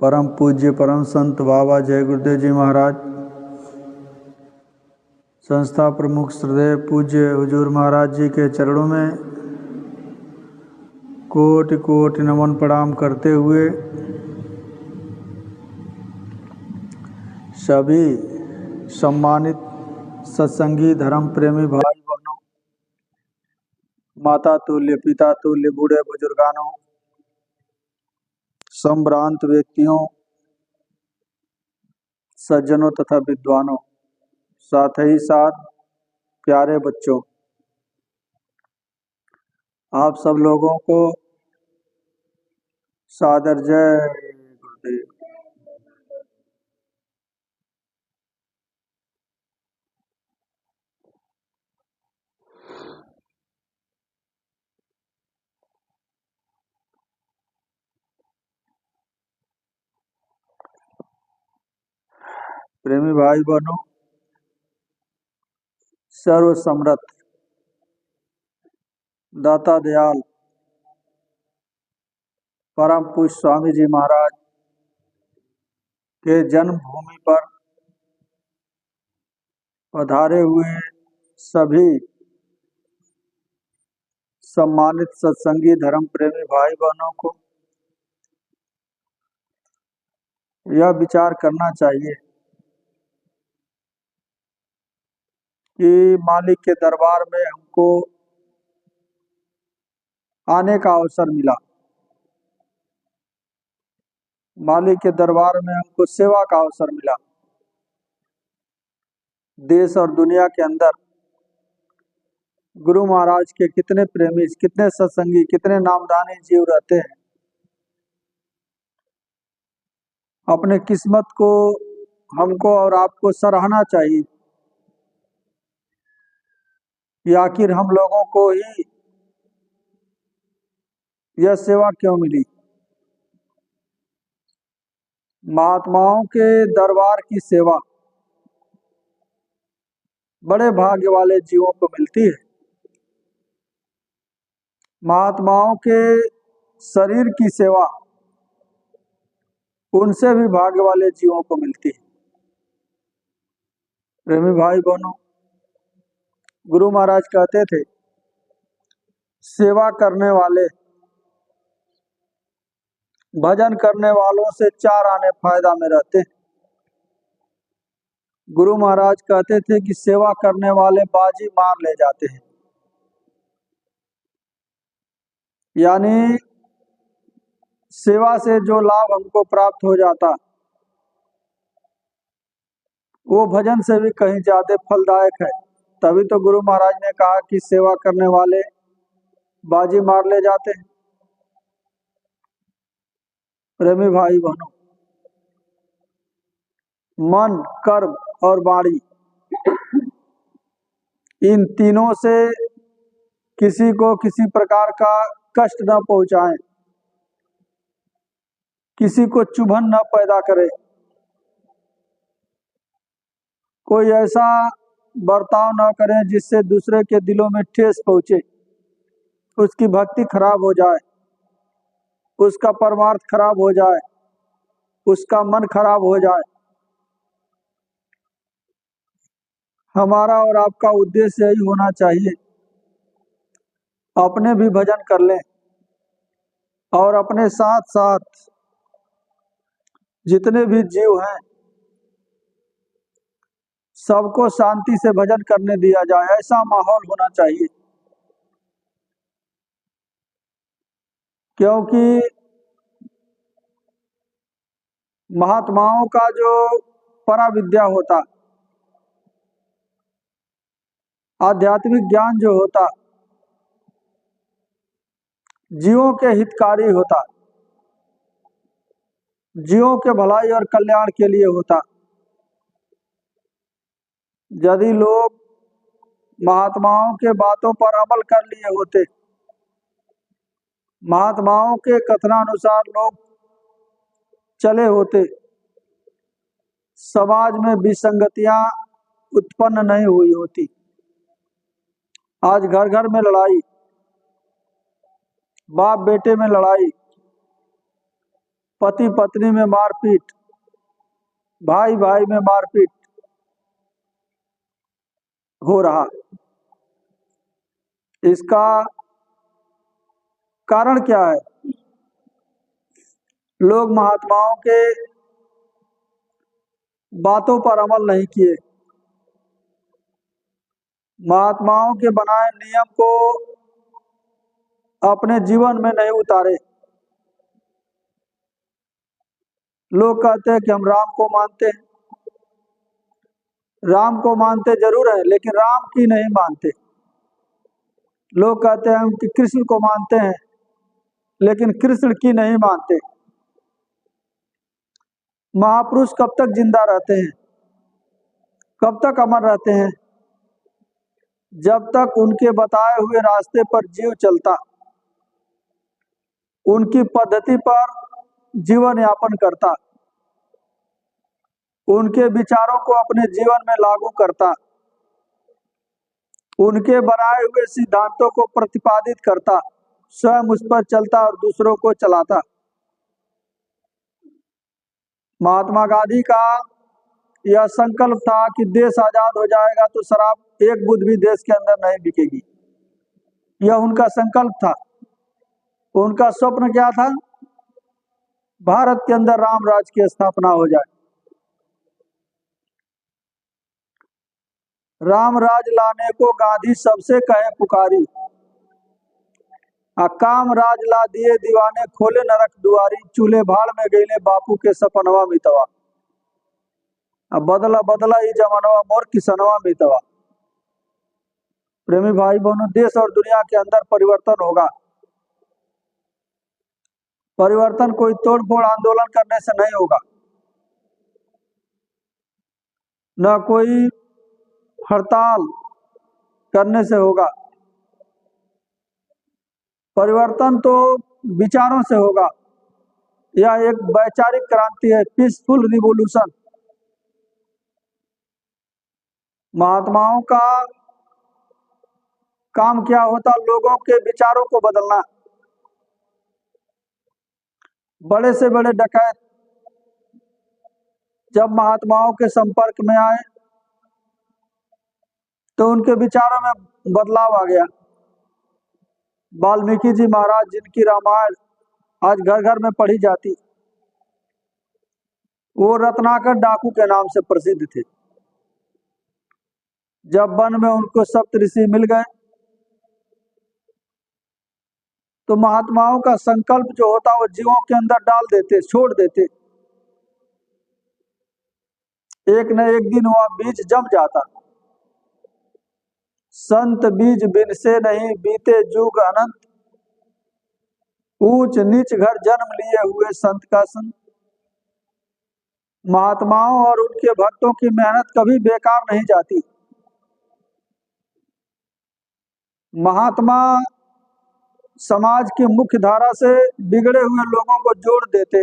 परम पूज्य परम संत बाबा जय गुरुदेव जी महाराज, संस्था प्रमुख श्रद्धेय पूज्य हुजूर महाराज जी के चरणों में कोटि कोटि नमन प्रणाम करते हुए सभी सम्मानित सत्संगी धर्म प्रेमी भाई बहनों, माता तुल्य पिता तुल्य बूढ़े बुजुर्गानों, संभ्रांत व्यक्तियों, सज्जनों तथा विद्वानों, साथ ही साथ प्यारे बच्चों, आप सब लोगों को सादर जय गुरुदेव। प्रेमी भाई बहनों, सर्व समर्थ दाता दयाल परम पूज्य स्वामी जी महाराज के जन्मभूमि पर पधारे हुए सभी सम्मानित सत्संगी धर्म प्रेमी भाई बहनों को यह विचार करना चाहिए कि मालिक के दरबार में हमको आने का अवसर मिला, मालिक के दरबार में हमको सेवा का अवसर मिला। देश और दुनिया के अंदर गुरु महाराज के कितने प्रेमी, कितने सत्संगी, कितने नामधानी जीव रहते हैं। अपने किस्मत को हमको और आपको सराहना चाहिए कि आखिर हम लोगों को ही यह सेवा क्यों मिली। महात्माओं के दरबार की सेवा बड़े भाग्य वाले जीवों को मिलती है। महात्माओं के शरीर की सेवा उनसे भी भाग्य वाले जीवों को मिलती है। प्रेमी भाई बहनों, गुरु महाराज कहते थे, सेवा करने वाले भजन करने वालों से 4 आने फायदा में रहते हैं। गुरु महाराज कहते थे कि सेवा करने वाले बाजी मार ले जाते हैं, यानी सेवा से जो लाभ हमको प्राप्त हो जाता वो भजन से भी कहीं ज्यादा फलदायक है। तभी तो गुरु महाराज ने कहा कि सेवा करने वाले बाजी मार ले जाते हैं। प्रेमी भाई बहनों, मन, कर्म और वाणी, इन तीनों से किसी को किसी प्रकार का कष्ट न पहुंचाएं, किसी को चुभन न पैदा करे, कोई ऐसा बर्ताव न करें जिससे दूसरे के दिलों में ठेस पहुंचे, उसकी भक्ति खराब हो जाए, उसका परमार्थ खराब हो जाए, उसका मन खराब हो जाए। हमारा और आपका उद्देश्य यही होना चाहिए, अपने भी भजन कर लें और अपने साथ साथ जितने भी जीव हैं सबको शांति से भजन करने दिया जाए, ऐसा माहौल होना चाहिए। क्योंकि महात्माओं का जो पराविद्या होता, आध्यात्मिक ज्ञान जो होता, जीवों के हितकारी होता, जीवों के भलाई और कल्याण के लिए होता। यदि लोग महात्माओं के बातों पर अमल कर लिए होते, महात्माओं के कथनानुसार लोग चले होते, समाज में विसंगतियां उत्पन्न नहीं हुई होती। आज घर घर में लड़ाई, बाप बेटे में लड़ाई, पति पत्नी में मारपीट, भाई भाई में मारपीट हो रहा। इसका कारण क्या है? लोग महात्माओं के बातों पर अमल नहीं किए, महात्माओं के बनाए नियम को अपने जीवन में नहीं उतारे। लोग कहते हैं कि हम राम को मानते हैं, राम को मानते जरूर है लेकिन राम की नहीं मानते। लोग कहते हैं हम कि कृष्ण को मानते हैं लेकिन कृष्ण की नहीं मानते। महापुरुष कब तक जिंदा रहते हैं, कब तक अमर रहते हैं? जब तक उनके बताए हुए रास्ते पर जीव चलता, उनकी पद्धति पर जीवन यापन करता, उनके विचारों को अपने जीवन में लागू करता, उनके बनाए हुए सिद्धांतों को प्रतिपादित करता, स्वयं उस पर चलता और दूसरों को चलाता। महात्मा गांधी का यह संकल्प था कि देश आजाद हो जाएगा तो शराब एक बूंद भी देश के अंदर नहीं बिकेगी। यह उनका संकल्प था। उनका स्वप्न क्या था? भारत के अंदर राम राज की स्थापना हो जाए। राम राज लाने को गांधी सबसे कहे पुकारी, काम राज ला दिए दीवाने, खोले नरक दुआरी, चूल्हे भाड़ में गईले बापू के सपनवा मितवा, अब बदला बदला ही जमानवा मोर किसनवा मितवा। प्रेमी भाई बहनों, देश और दुनिया के अंदर परिवर्तन होगा। परिवर्तन कोई तोड़फोड़ आंदोलन करने से नहीं होगा, न कोई हड़ताल करने से होगा। परिवर्तन तो विचारों से होगा। यह एक वैचारिक क्रांति है, पीसफुल रिवॉल्यूशन। महात्माओं का काम क्या होता? लोगों के विचारों को बदलना। बड़े से बड़े डकैत जब महात्माओं के संपर्क में आए तो उनके विचारों में बदलाव आ गया। वाल्मीकि जी महाराज, जिनकी रामायण आज घर घर में पढ़ी जाती, वो रत्नाकर डाकू के नाम से प्रसिद्ध थे। जब वन में उनको सप्तऋषि मिल गए तो महात्माओं का संकल्प जो होता वो जीवों के अंदर डाल देते, छोड़ देते। एक न एक दिन वह बीज जम जाता। संत बीज बिन से नहीं, बीते जुग अनंत, ऊंच नीच घर जन्म लिए हुए संत का संत। महात्माओं और उनके भक्तों की मेहनत कभी बेकार नहीं जाती। महात्मा समाज की मुख्य धारा से बिगड़े हुए लोगों को जोड़ देते।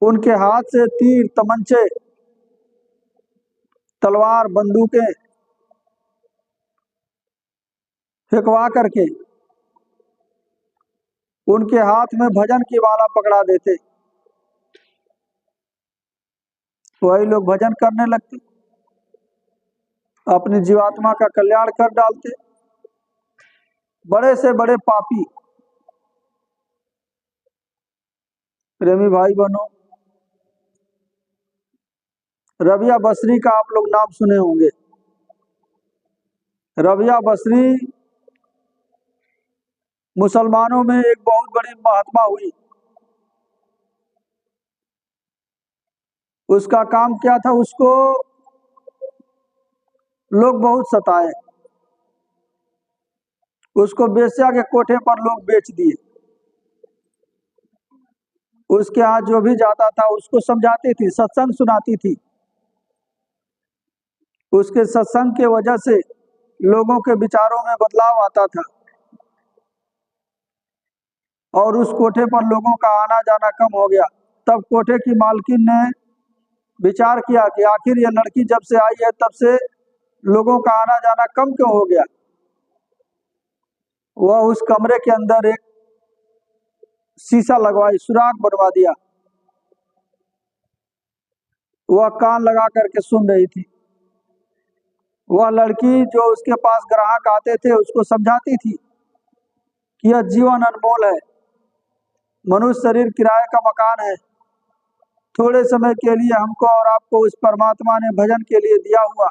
उनके हाथ से तीर, तमंचे, तलवार, बंदूकें फेंकवा करके उनके हाथ में भजन की माला पकड़ा देते। वही लोग भजन करने लगते, अपनी जीवात्मा का कल्याण कर डालते। बड़े से बड़े पापी। प्रेमी भाई बहनों, रबिया बसरी का आप लोग नाम सुने होंगे। रबिया बसरी मुसलमानों में एक बहुत बड़ी महात्मा हुई। उसका काम क्या था? उसको लोग बहुत सताए, उसको बेश्या के कोठे पर लोग बेच दिए। उसके यहाँ जो भी जाता था उसको समझाती थी, सत्संग सुनाती थी। उसके सत्संग के वजह से लोगों के विचारों में बदलाव आता था और उस कोठे पर लोगों का आना जाना कम हो गया। तब कोठे की मालकिन ने विचार किया कि आखिर ये लड़की जब से आई है तब से लोगों का आना जाना कम क्यों हो गया। वह उस कमरे के अंदर एक शीशा लगवाई, सुराख बनवा दिया। वह कान लगा करके सुन रही थी। वह लड़की जो उसके पास ग्राहक आते थे उसको समझाती थी कि यह जीवन अनमोल है, मनुष्य शरीर किराए का मकान है, थोड़े समय के लिए हमको और आपको उस परमात्मा ने भजन के लिए दिया हुआ।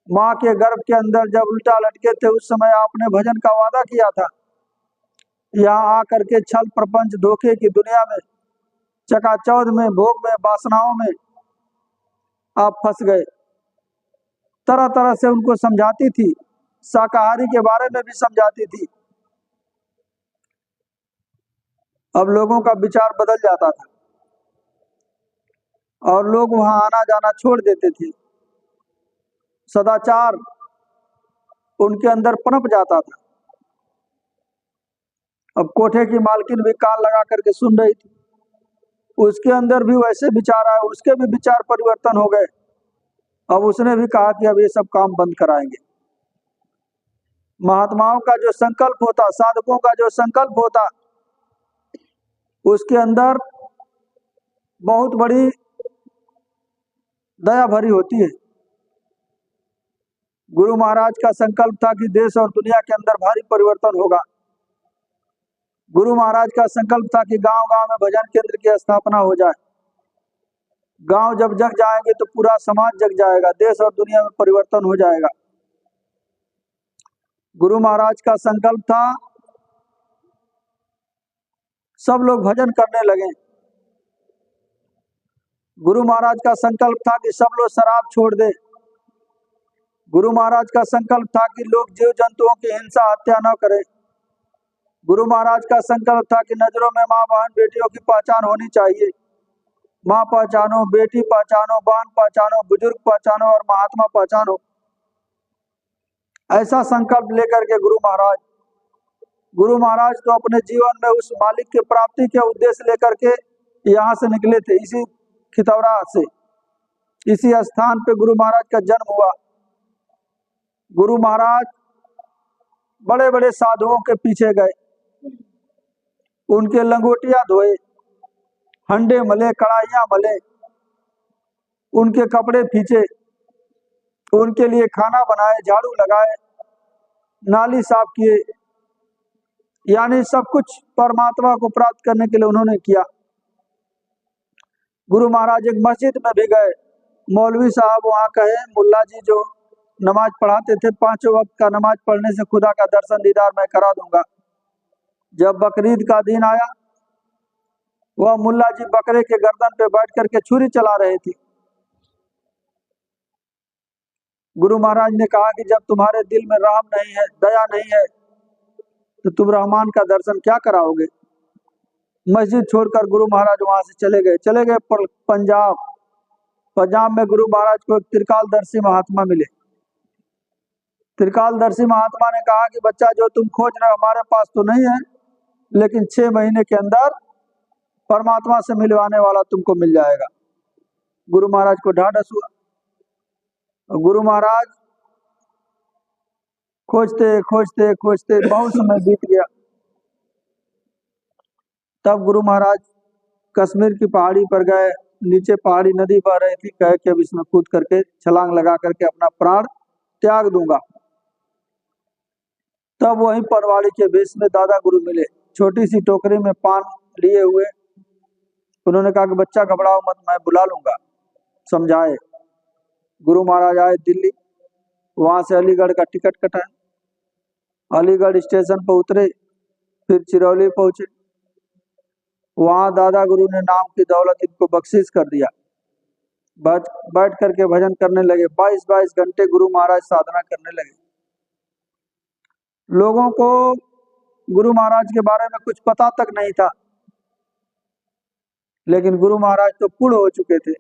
माँ के गर्भ के अंदर जब उल्टा लटके थे उस समय आपने भजन का वादा किया था। यहाँ आकर के छल प्रपंच धोखे की दुनिया में, चकाचौंध में, भोग में, वासनाओं में आप फंस गए। तरह तरह से उनको समझाती थी, शाकाहारी के बारे में भी समझाती थी। अब लोगों का विचार बदल जाता था और लोग वहां आना जाना छोड़ देते थे। सदाचार उनके अंदर पनप जाता था। अब कोठे की मालकिन भी कान लगा करके सुन रही थी, उसके अंदर भी वैसे विचार आए, उसके भी विचार परिवर्तन हो गए। अब उसने भी कहा कि अब ये सब काम बंद कराएंगे। महात्माओं का जो संकल्प होता, साधकों का जो संकल्प होता, उसके अंदर बहुत बड़ी दया भरी होती है। गुरु महाराज का संकल्प था कि देश और दुनिया के अंदर भारी परिवर्तन होगा। गुरु महाराज का संकल्प था कि गांव गांव में भजन केंद्र की स्थापना हो जाए। गांव जब जग जाएंगे तो पूरा समाज जग जाएगा, देश और दुनिया में परिवर्तन हो जाएगा। गुरु महाराज का संकल्प था सब लोग भजन करने लगे। गुरु महाराज का संकल्प था कि सब लोग शराब छोड़ दे। गुरु महाराज का संकल्प था कि लोग जीव जंतुओं की हिंसा हत्या न करें। गुरु महाराज का संकल्प था कि नजरों में माँ बहन बेटियों की पहचान होनी चाहिए। माँ पहचानो, बेटी पहचानो, बहन पहचानो, बुजुर्ग पहचानो और महात्मा पहचानो। ऐसा संकल्प लेकर के गुरु महाराज तो अपने जीवन में उस मालिक की प्राप्ति के उद्देश्य लेकर के यहाँ से निकले थे। इसी खितौरा से, इसी स्थान पे गुरु महाराज का जन्म हुआ। गुरु महाराज बड़े बड़े साधुओं के पीछे गए, उनके लंगोटियां धोए, हंडे मले, कढ़ाइयां मले, उनके कपड़े खींचे, उनके लिए खाना बनाए, झाड़ू लगाए, नाली साफ किए, यानी सब कुछ परमात्मा को प्राप्त करने के लिए उन्होंने किया। गुरु महाराज एक मस्जिद में भी गए। मौलवी साहब वहाँ कहे, मुल्ला जी जो नमाज पढ़ाते थे, 5 वक्त का नमाज पढ़ने से खुदा का दर्शन दीदार मैं करा दूंगा। जब बकरीद का दिन आया, वह मुल्ला जी बकरे के गर्दन पे बैठ करके छुरी चला रहे थे। गुरु महाराज ने कहा कि जब तुम्हारे दिल में रहम नहीं है, दया नहीं है, तो तुम रहमान का दर्शन क्या कराओगे। मस्जिद छोड़कर गुरु महाराज वहां से चले गए पंजाब में गुरु महाराज को एक त्रिकालदर्शी महात्मा मिले। त्रिकालदर्शी महात्मा ने कहा कि बच्चा जो तुम खोज रहे हो हमारे पास तो नहीं है, लेकिन 6 महीने के अंदर परमात्मा से मिलवाने वाला तुमको मिल जाएगा। गुरु महाराज को ढाढ़स हुआ। गुरु महाराज खोजते खोजते खोजते बहुत समय बीत गया। तब गुरु महाराज कश्मीर की पहाड़ी पर गए। नीचे पहाड़ी नदी बह रही थी। कहे कि अब इसमें कूद करके छलांग लगा करके अपना प्राण त्याग दूंगा। तब वहीं पनवाड़ी के वेश में दादा गुरु मिले, छोटी सी टोकरी में पान लिए हुए। उन्होंने कहा कि बच्चा घबराओ मत, मैं बुला लूंगा, समझाए। गुरु महाराज आए दिल्ली, वहां से अलीगढ़ का टिकट कटाया, अलीगढ़ स्टेशन पर उतरे, फिर चिरौली पहुंचे। वहां दादा गुरु ने नाम की दौलत इनको बख्शिश कर दिया। बैठ करके भजन करने लगे। 22-22 घंटे गुरु महाराज साधना करने लगे। लोगों को गुरु महाराज के बारे में कुछ पता तक नहीं था, लेकिन गुरु महाराज तो पूर्ण हो चुके थे।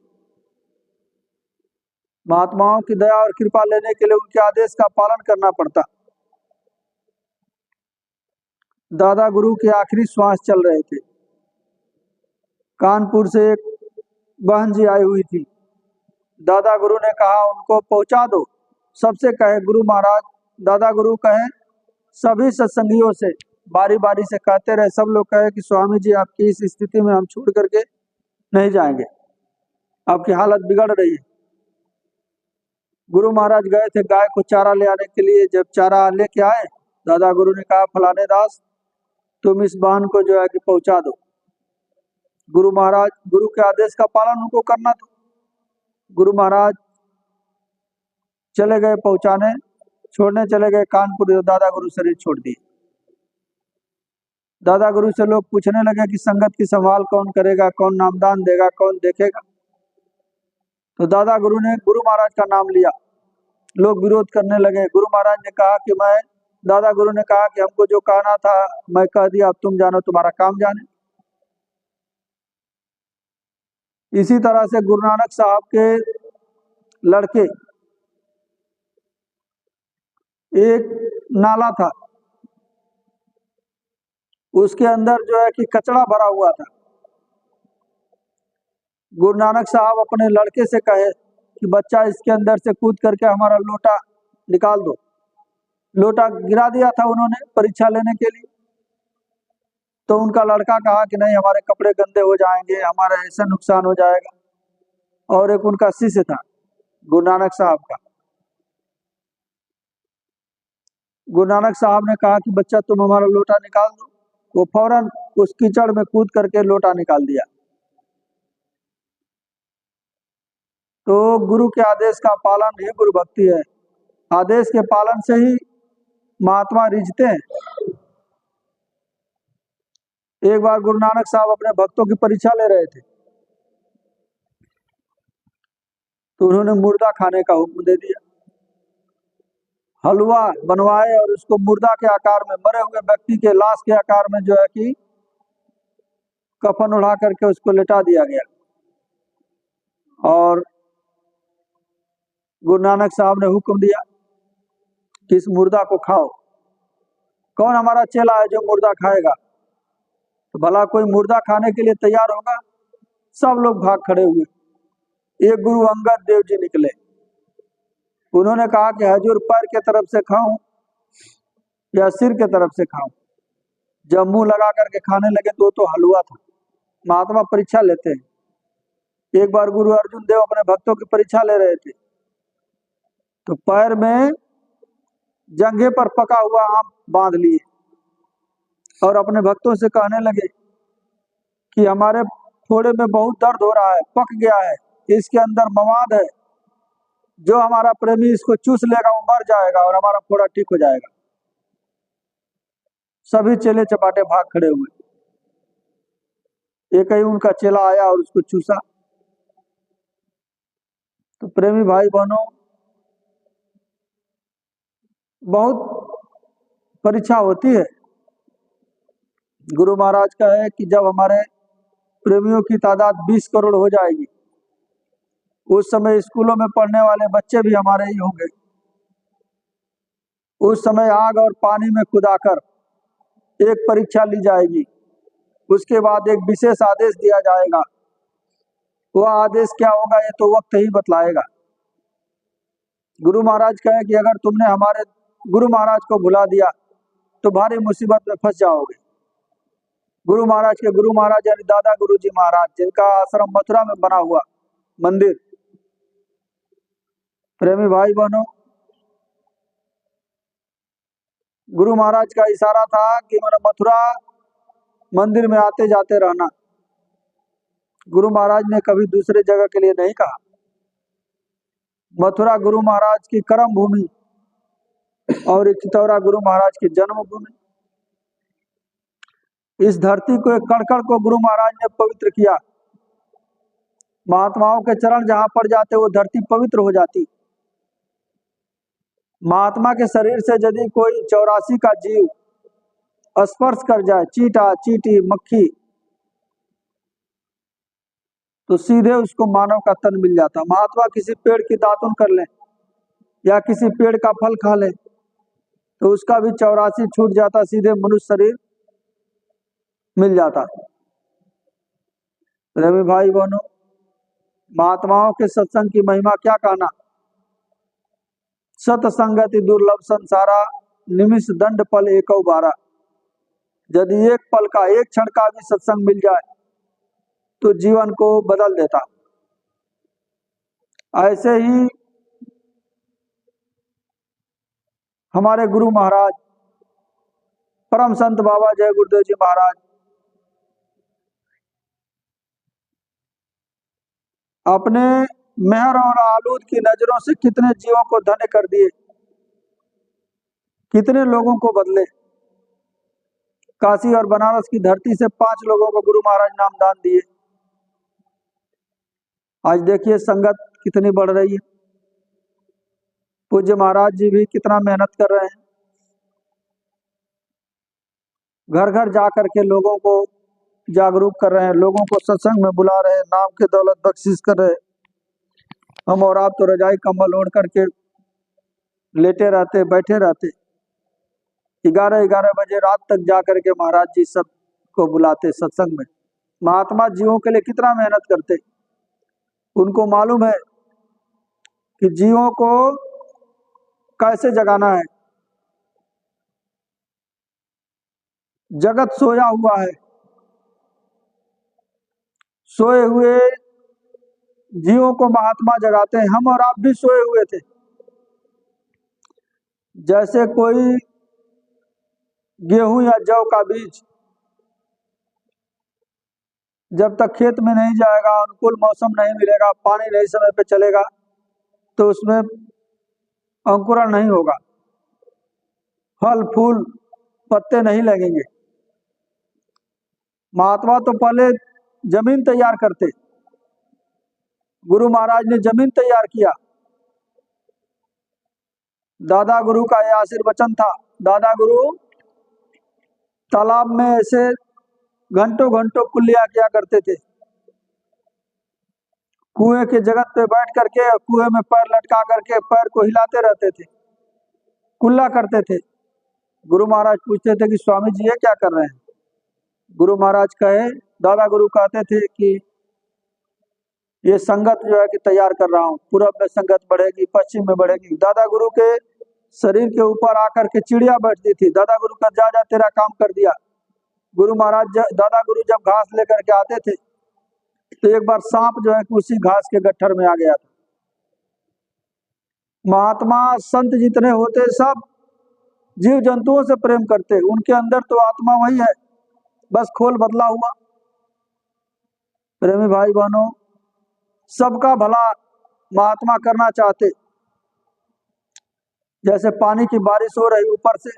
महात्माओं की दया और कृपा लेने के लिए उनके आदेश का पालन करना पड़ता। दादा गुरु के आखिरी श्वास चल रहे थे। कानपुर से एक बहन जी आई हुई थी। दादा गुरु ने कहा उनको पहुंचा दो, सबसे कहे गुरु महाराज, दादा गुरु कहे सभी सत्संगियों से बारी बारी से कहते रहे, सब लोग कहे कि स्वामी जी आपकी इस स्थिति में हम छोड़ करके नहीं जाएंगे, आपकी हालत बिगड़ रही है। गुरु महाराज गए थे गाय को चारा ले आने के लिए। जब चारा लेके आए, दादा गुरु ने कहा फलाने दास तुम इस वाहन को जो है कि पहुंचा दो। गुरु महाराज, गुरु के आदेश का पालन उनको करना था। गुरु महाराज चले गए पहुंचाने, छोड़ने चले गए कानपुर, दादा गुरु शरीर छोड़ दिए। दादा गुरु से लोग पूछने लगे कि संगत की संभाल कौन करेगा, कौन नामदान देगा, कौन देखेगा। तो दादा गुरु ने गुरु महाराज का नाम लिया। लोग विरोध करने लगे। गुरु महाराज ने कहा कि दादा गुरु ने कहा कि हमको जो कहना था मैं कह दिया, अब तुम जानो, तुम्हारा काम जाने। इसी तरह से गुरु नानक साहब के लड़के, एक नाला था, उसके अंदर जो है कि कचरा भरा हुआ था। गुरु नानक साहब अपने लड़के से कहे कि बच्चा इसके अंदर से कूद करके हमारा लोटा निकाल दो। लोटा गिरा दिया था उन्होंने परीक्षा लेने के लिए। तो उनका लड़का कहा कि नहीं, हमारे कपड़े गंदे हो जाएंगे, हमारा ऐसा नुकसान हो जाएगा। और एक उनका शिष्य था गुरु नानक साहब का। गुरु नानक साहब ने कहा कि बच्चा तुम हमारा लोटा निकाल दो। वो फौरन उस कीचड़ में कूद करके लोटा निकाल दिया। तो गुरु के आदेश का पालन ही गुरु भक्ति है। आदेश के पालन से ही महात्मा रिझते हैं। एक बार गुरु नानक साहब अपने भक्तों की परीक्षा ले रहे थे, तो उन्होंने मुर्दा खाने का हुक्म दे दिया। हलवा बनवाए और उसको मुर्दा के आकार में, मरे हुए व्यक्ति के लाश के आकार में जो है कि कफन उड़ा करके उसको लेटा दिया गया। और गुरु नानक साहब ने हुक्म दिया कि इस मुर्दा को खाओ। कौन हमारा चेला है जो मुर्दा खाएगा? तो भला कोई मुर्दा खाने के लिए तैयार होगा? सब लोग भाग खड़े हुए। एक गुरु अंगद देव जी निकले। उन्होंने कहा कि हजूर पैर के तरफ से खाऊं या सिर के तरफ से खाऊं? जब मुंह लगा करके खाने लगे तो हलवा था। महात्मा परीक्षा लेते हैं। एक बार गुरु अर्जुन देव अपने भक्तों की परीक्षा ले रहे थे, तो पैर में जंघे पर पका हुआ आम बांध लिए और अपने भक्तों से कहने लगे कि हमारे फोड़े में बहुत दर्द हो रहा है, पक गया है, इसके अंदर मवाद है, जो हमारा प्रेमी इसको चूस लेगा वो मर जाएगा और हमारा फोड़ा ठीक हो जाएगा। सभी चेले चपाटे भाग खड़े हुए। एक ही उनका चेला आया और उसको चूसा। तो प्रेमी भाई बहनों, बहुत परीक्षा होती है। गुरु महाराज का है कि जब हमारे प्रेमियों की तादाद 20 करोड़ हो जाएगी, उस समय स्कूलों में पढ़ने वाले बच्चे भी हमारे ही होंगे। उस समय आग और पानी में कूदाकर एक परीक्षा ली जाएगी। उसके बाद एक विशेष आदेश दिया जाएगा। वह आदेश क्या होगा ये तो वक्त ही बतलाएगा। गुरु महाराज कहे कि अगर तुमने हमारे गुरु महाराज को भुला दिया तो भारी मुसीबत में फंस जाओगे। गुरु महाराज के गुरु महाराज यानी दादा गुरु जी महाराज, जिनका आश्रम मथुरा में बना हुआ मंदिर। प्रेमी भाई बहनों, गुरु महाराज का इशारा था कि मैंने मथुरा मंदिर में आते जाते रहना। गुरु महाराज ने कभी दूसरे जगह के लिए नहीं कहा। मथुरा गुरु महाराज की कर्म भूमि और चितौरा गुरु महाराज की जन्मभूमि। इस धरती को, एक कण को गुरु महाराज ने पवित्र किया। महात्माओं के चरण जहां पड़ जाते वो धरती पवित्र हो जाती। महात्मा के शरीर से यदि कोई 84 का जीव स्पर्श कर जाए, चींटा, चींटी, मक्खी, तो सीधे उसको मानव का तन मिल जाता। महात्मा किसी पेड़ की दातुन कर ले या किसी पेड़ का फल खा ले तो उसका भी 84 छूट जाता, सीधे मनुष्य शरीर मिल जाता। रवि भाई बहनों, महात्माओं के सत्संग की महिमा क्या कहना। सतसंगति दुर्लभ संसारा, निमिष दंड पल एको बारा। यदि एक पल का, एक क्षण का भी सत्संग मिल जाए तो जीवन को बदल देता। ऐसे ही हमारे गुरु महाराज परम संत बाबा जय गुरुदेव जी महाराज अपने मेहर और आलूद की नजरों से कितने जीवों को धन्य कर दिए, कितने लोगों को बदले। काशी और बनारस की धरती से 5 लोगों को गुरु महाराज नामदान दिए। आज देखिए संगत कितनी बढ़ रही है। पूज्य महाराज जी भी कितना मेहनत कर रहे हैं, घर घर जा कर के लोगों को जागरूक कर रहे हैं, लोगों को सत्संग में बुला रहे हैं, नाम के दौलत बख्शिश कर रहे हैं। हम और आप तो रजाई कंबल ओढ़ करके लेटे रहते, बैठे रहते। 11-11 बजे रात तक जा करके महाराज जी सब को बुलाते सत्संग में। महात्मा जीवों के लिए कितना मेहनत करते। उनको मालूम है कि जीवों को कैसे जगाना है। जगत सोया हुआ है, सोए हुए जीवों को महात्मा जगाते हैं। हम और आप भी सोए हुए थे। जैसे कोई गेहूं या जौ का बीज जब तक खेत में नहीं जाएगा, अनुकूल मौसम नहीं मिलेगा, पानी नहीं समय पे चलेगा, तो उसमें अंकुरण नहीं होगा, फल फूल पत्ते नहीं लगेंगे। महात्मा तो पहले जमीन तैयार करते। गुरु महाराज ने जमीन तैयार किया। दादा गुरु का यह आशीर्वचन था। दादा गुरु तालाब में ऐसे घंटों घंटों कुल्लियां किया करते थे। कुएं के जगत पे बैठ करके कुएं में पैर लटका करके पैर को हिलाते रहते थे, कुल्ला करते थे। गुरु महाराज पूछते थे कि स्वामी जी ये क्या कर रहे हैं। गुरु महाराज कहे, दादा गुरु कहते थे कि ये संगत जो है कि तैयार कर रहा हूँ, पूरब में संगत बढ़ेगी, पश्चिम में बढ़ेगी। दादा गुरु के शरीर के ऊपर आकर के चिड़िया बैठती थी। दादा गुरु का जा तेरा काम कर दिया। गुरु महाराज दादा गुरु जब घास लेकर के आते थे तो एक बार सांप जो है कि उसी घास के गट्ठर में आ गया था। महात्मा संत जितने होते सब जीव जंतुओं से प्रेम करते, उनके अंदर तो आत्मा वही है, बस खोल बदला हुआ। प्रेमी भाई बहनों, सबका भला महात्मा करना चाहते। जैसे पानी की बारिश हो रही ऊपर से,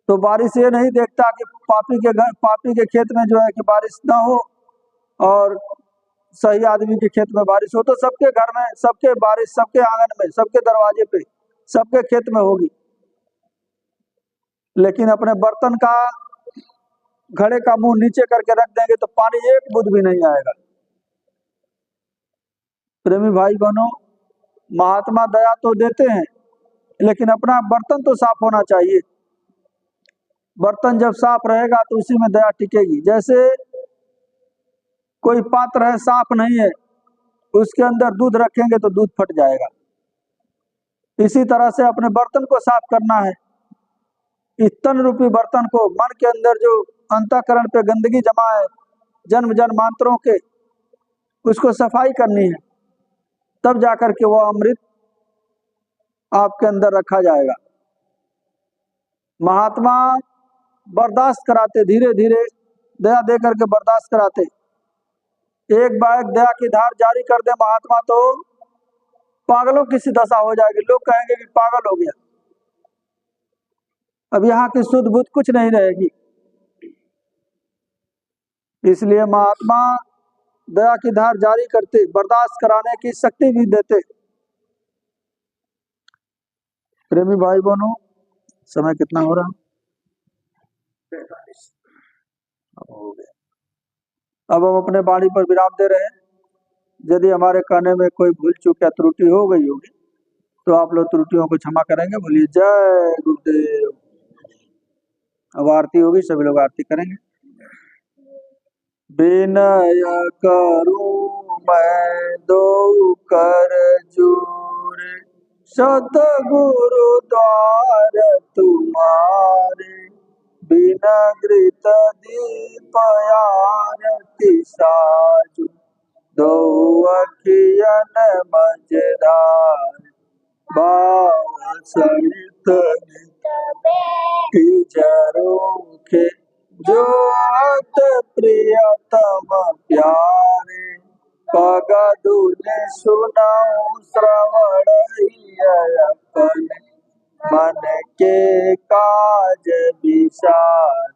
तो बारिश ये नहीं देखता कि पापी के खेत में जो है कि बारिश ना हो और सही आदमी के खेत में बारिश हो। तो सबके घर में, सबके बारिश, सबके आंगन में, सबके दरवाजे पे, सबके खेत में होगी। लेकिन अपने बर्तन का घड़े का मुंह नीचे करके रख देंगे तो पानी एक बूंद भी नहीं आएगा। प्रेमी भाई बहनों, महात्मा दया तो देते हैं, लेकिन अपना बर्तन तो साफ होना चाहिए। बर्तन जब साफ रहेगा तो उसी में दया टिकेगी। जैसे कोई पात्र है साफ नहीं है, उसके अंदर दूध रखेंगे तो दूध फट जाएगा। इसी तरह से अपने बर्तन को साफ करना है। इस तन रूपी बर्तन को, मन के अंदर जो अंतःकरण पे गंदगी जमा है जन्म जन्मांतरों के, उसको सफाई करनी है। तब जाकर के वो अमृत आपके अंदर रखा जाएगा। महात्मा बर्दाश्त कराते, धीरे धीरे दया दे करके बर्दाश्त कराते। एक बार दया की धार जारी कर दे महात्मा तो पागलों की सी दशा हो जाएगी। लोग कहेंगे कि पागल हो गया, अब यहाँ की शुद्ध बुद्ध कुछ नहीं रहेगी। इसलिए महात्मा दया की धार जारी करते, बर्दाश्त कराने की शक्ति भी देते। प्रेमी भाई बहनों, समय कितना हो रहा? 45 हो गया। अब हम अपने वाणी पर विराम दे रहे हैं। यदि हमारे कहने में कोई भूल चूक या त्रुटि हो गई होगी तो आप लोग त्रुटियों को क्षमा करेंगे। बोलिए जय गुरुदेव। अब आरती होगी, सभी लोग आरती करेंगे। विनय करूं मैं दो कर जोर, सतगुरु द्वार तुम्हारे, बिना घृत दीप आरती साजु दो अखियन मझधार बाव सहित जरोखे जो अत प्रियतम प्यारे पग दूने सुनाऊं श्रवण अपन मन के काज विसार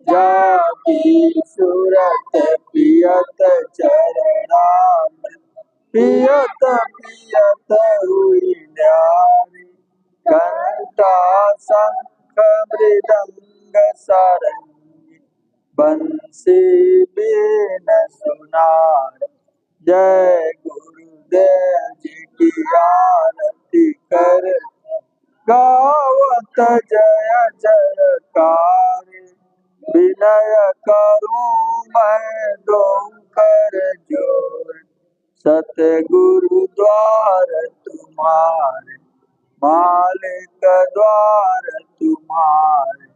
जाकी सूरत पियत चरणाम पियत पियत हुई न्यारी घंटा शंख मृदंग सारंगी बंसी बीन सुनार जय गुरुदेव जी की आरती कर गावत जय जयकार विनय करूं मैं दो कर जोर सतगुरु द्वार तुम्हारे मालिक द्वार तुम्हारे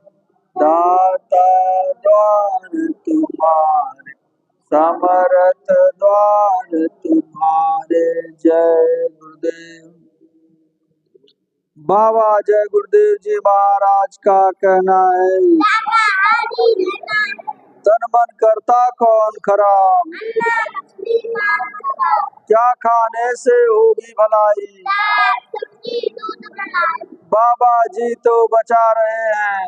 दाता द्वार तुम्हारे समर्थ द्वार तुम्हारे जय गुरुदेव। बाबा जय गुरुदेव जी महाराज का कहना है तन मन करता कौन खराब क्या खाने से होगी भलाई बाबा जी तो बचा रहे हैं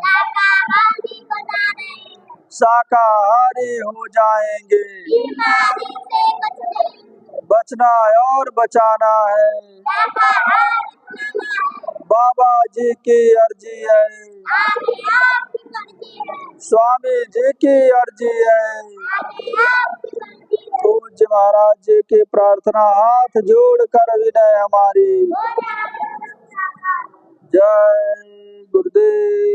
शाकाहारी हो जाएंगे बचना और बचाना है बाबा जी की अर्जी है स्वामी जी की अर्जी है पूज्य महाराज जी की प्रार्थना हाथ जोड़ कर विनय हमारी जय गुरुदेव।